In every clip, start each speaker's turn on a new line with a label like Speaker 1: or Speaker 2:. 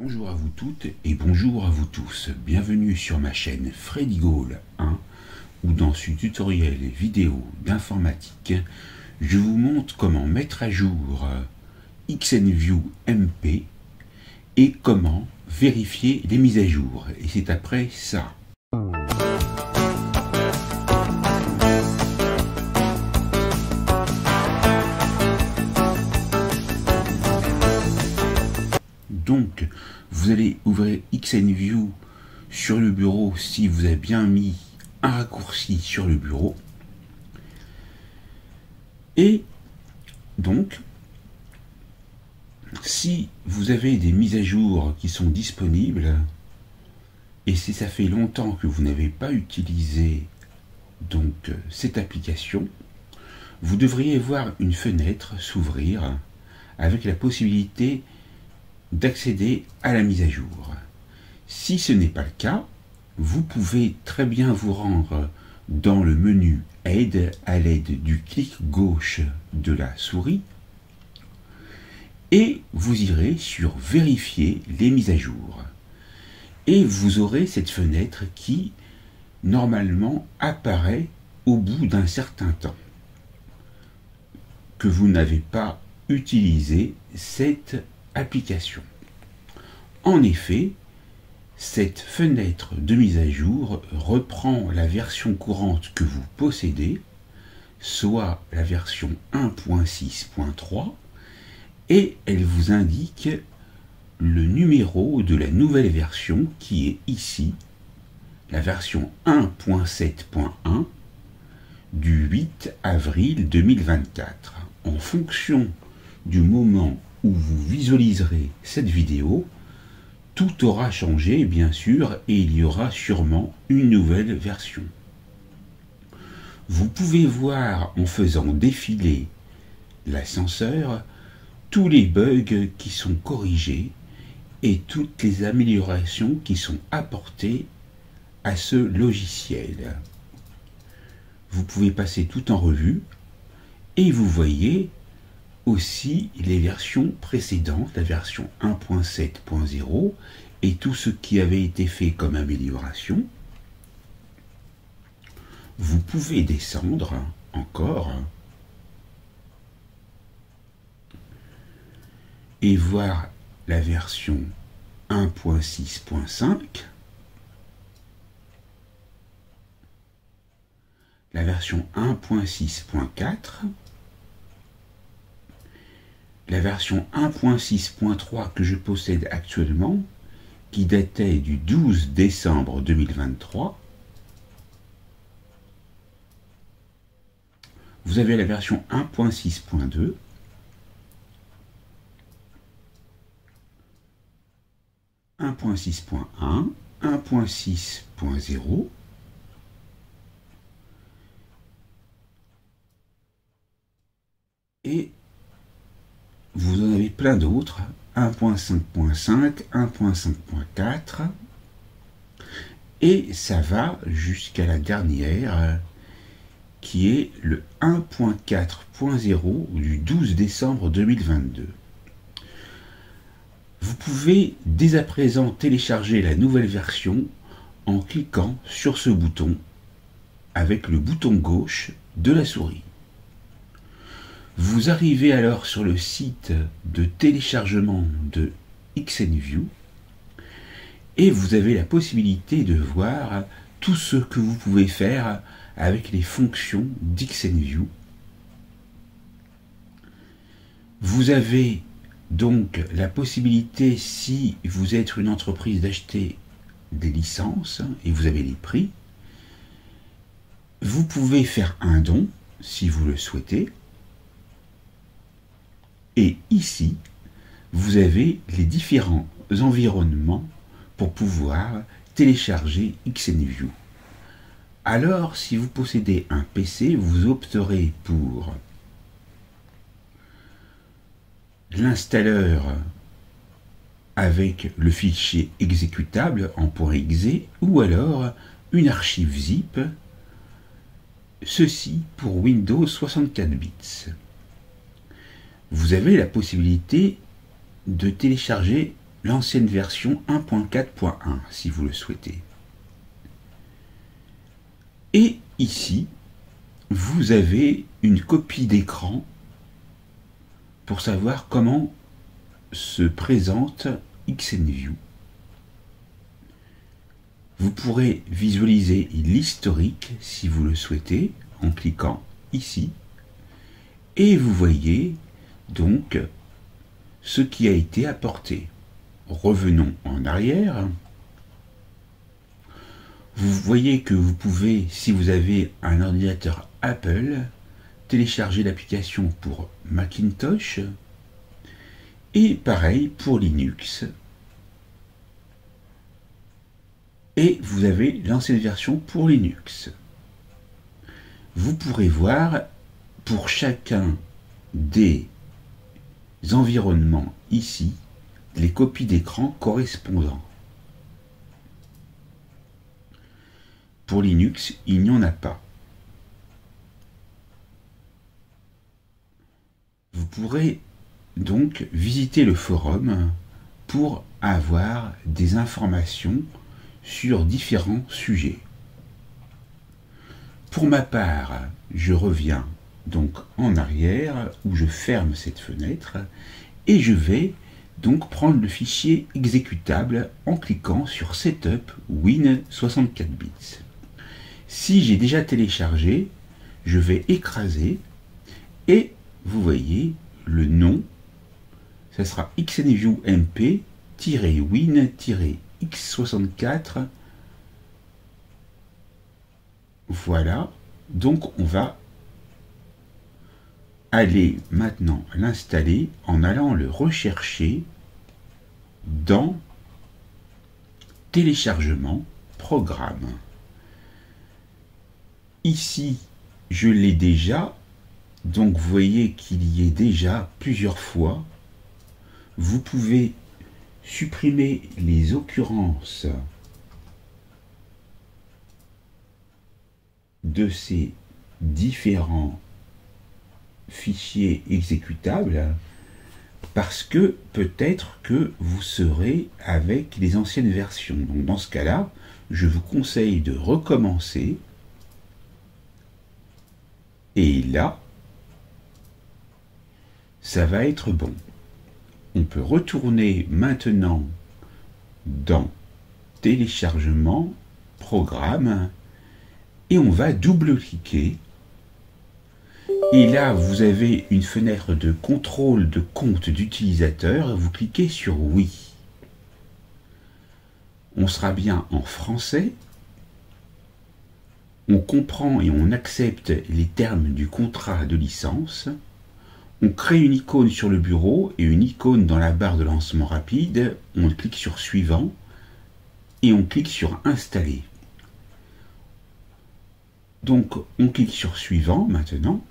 Speaker 1: Bonjour à vous toutes et bonjour à vous tous. Bienvenue sur ma chaîne Freddy Gall 1 où dans ce tutoriel vidéo d'informatique, je vous montre comment mettre à jour XNView MP et comment vérifier les mises à jour. Et c'est après ça. Donc, vous allez ouvrir XNView sur le bureau si vous avez bien mis un raccourci sur le bureau. Et donc, si vous avez des mises à jour qui sont disponibles, et si ça fait longtemps que vous n'avez pas utilisé donc cette application, vous devriez voir une fenêtre s'ouvrir avec la possibilité d'accéder à la mise à jour. Si ce n'est pas le cas, vous pouvez très bien vous rendre dans le menu Aide à l'aide du clic gauche de la souris et vous irez sur Vérifier les mises à jour. Et vous aurez cette fenêtre qui, normalement, apparaît au bout d'un certain temps que vous n'avez pas utilisé cette application. En effet, cette fenêtre de mise à jour reprend la version courante que vous possédez, soit la version 1.6.3, et elle vous indique le numéro de la nouvelle version qui est ici, la version 1.7.1 du 8 avril 2024. En fonction du moment où vous visualiserez cette vidéo, tout aura changé bien sûr et il y aura sûrement une nouvelle version. Vous pouvez voir en faisant défiler l'ascenseur tous les bugs qui sont corrigés et toutes les améliorations qui sont apportées à ce logiciel. Vous pouvez passer tout en revue et vous voyez aussi les versions précédentes, la version 1.7.0 et tout ce qui avait été fait comme amélioration. Vous pouvez descendre encore et voir la version 1.6.5, la version 1.6.4, la version 1.6.3 que je possède actuellement, qui datait du 12 décembre 2023. Vous avez la version 1.6.2, « 1.6.1, 1.6.0 et vous en avez plein d'autres, 1.5.5, 1.5.4, et ça va jusqu'à la dernière, qui est le 1.4.0 du 12 décembre 2022. Vous pouvez dès à présent télécharger la nouvelle version en cliquant sur ce bouton avec le bouton gauche de la souris. Vous arrivez alors sur le site de téléchargement de XNView et vous avez la possibilité de voir tout ce que vous pouvez faire avec les fonctions d'XNView. Vous avez donc la possibilité, si vous êtes une entreprise, d'acheter des licences et vous avez les prix. Vous pouvez faire un don si vous le souhaitez. Et ici, vous avez les différents environnements pour pouvoir télécharger XNView. Alors, si vous possédez un PC, vous opterez pour l'installeur avec le fichier exécutable en .exe ou alors une archive zip, ceci pour Windows 64 bits. Vous avez la possibilité de télécharger l'ancienne version 1.4.1 si vous le souhaitez. Et ici, vous avez une copie d'écran pour savoir comment se présente XNView. Vous pourrez visualiser l'historique si vous le souhaitez en cliquant ici. Et vous voyez donc ce qui a été apporté. Revenons en arrière. Vous voyez que vous pouvez, si vous avez un ordinateur Apple, télécharger l'application pour Macintosh et pareil pour Linux. Et vous avez l'ancienne version pour Linux. Vous pourrez voir pour chacun des environnements ici les copies d'écran correspondant. Pour Linux, il n'y en a pas. Vous pourrez donc visiter le forum pour avoir des informations sur différents sujets. Pour ma part, je reviens donc en arrière où je ferme cette fenêtre et je vais donc prendre le fichier exécutable en cliquant sur Setup Win 64 bits. Si j'ai déjà téléchargé, je vais écraser et vous voyez le nom, ça sera XNView MP-Win-X64. Voilà, donc on va aller maintenant l'installer en allant le rechercher dans téléchargement programme. Ici, je l'ai déjà, donc vous voyez qu'il y est déjà plusieurs fois. Vous pouvez supprimer les occurrences de ces différents fichiers exécutables parce que peut-être que vous serez avec les anciennes versions. Donc dans ce cas-là, je vous conseille de recommencer. Et là, ça va être bon. On peut retourner maintenant dans téléchargement, programme, et on va double-cliquer. Et là, vous avez une fenêtre de contrôle de compte d'utilisateur. Vous cliquez sur oui. On sera bien en français. On comprend et on accepte les termes du contrat de licence. On crée une icône sur le bureau et une icône dans la barre de lancement rapide. On clique sur suivant et on clique sur installer. Donc on clique sur suivant maintenant.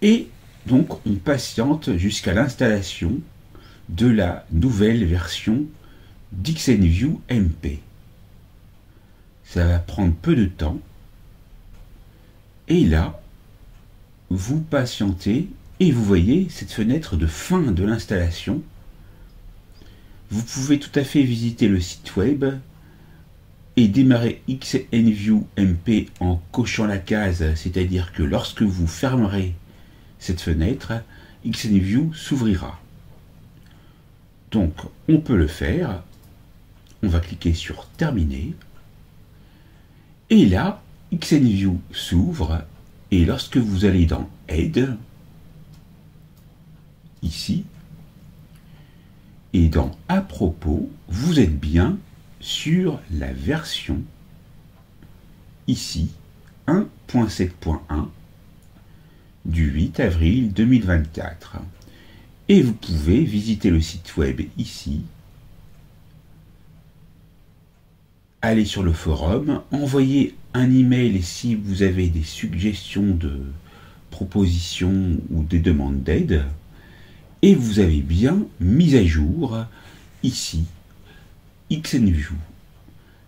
Speaker 1: Et donc on patiente jusqu'à l'installation de la nouvelle version d'XNView MP. Ça va prendre peu de temps. Et là, vous patientez et vous voyez cette fenêtre de fin de l'installation. Vous pouvez tout à fait visiter le site web et démarrer XNView MP en cochant la case, c'est-à-dire que lorsque vous fermerez cette fenêtre, XNView s'ouvrira. Donc, on peut le faire. On va cliquer sur Terminer. Et là, XNView s'ouvre. Et lorsque vous allez dans Aide, ici, et dans À propos, vous êtes bien sur la version, ici, 1.7.1 du 8 avril 2024. Et vous pouvez visiter le site web ici, aller sur le forum, envoyer un email si vous avez des suggestions de propositions ou des demandes d'aide. Et vous avez bien mis à jour ici XNView.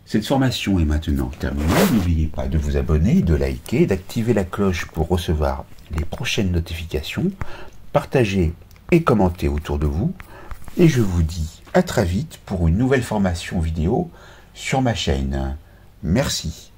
Speaker 1: Cette formation est maintenant terminée. N'oubliez pas de vous abonner, de liker, d'activer la cloche pour recevoir les prochaines notifications. Partagez et commentez autour de vous. Et je vous dis à très vite pour une nouvelle formation vidéo sur ma chaîne. Merci.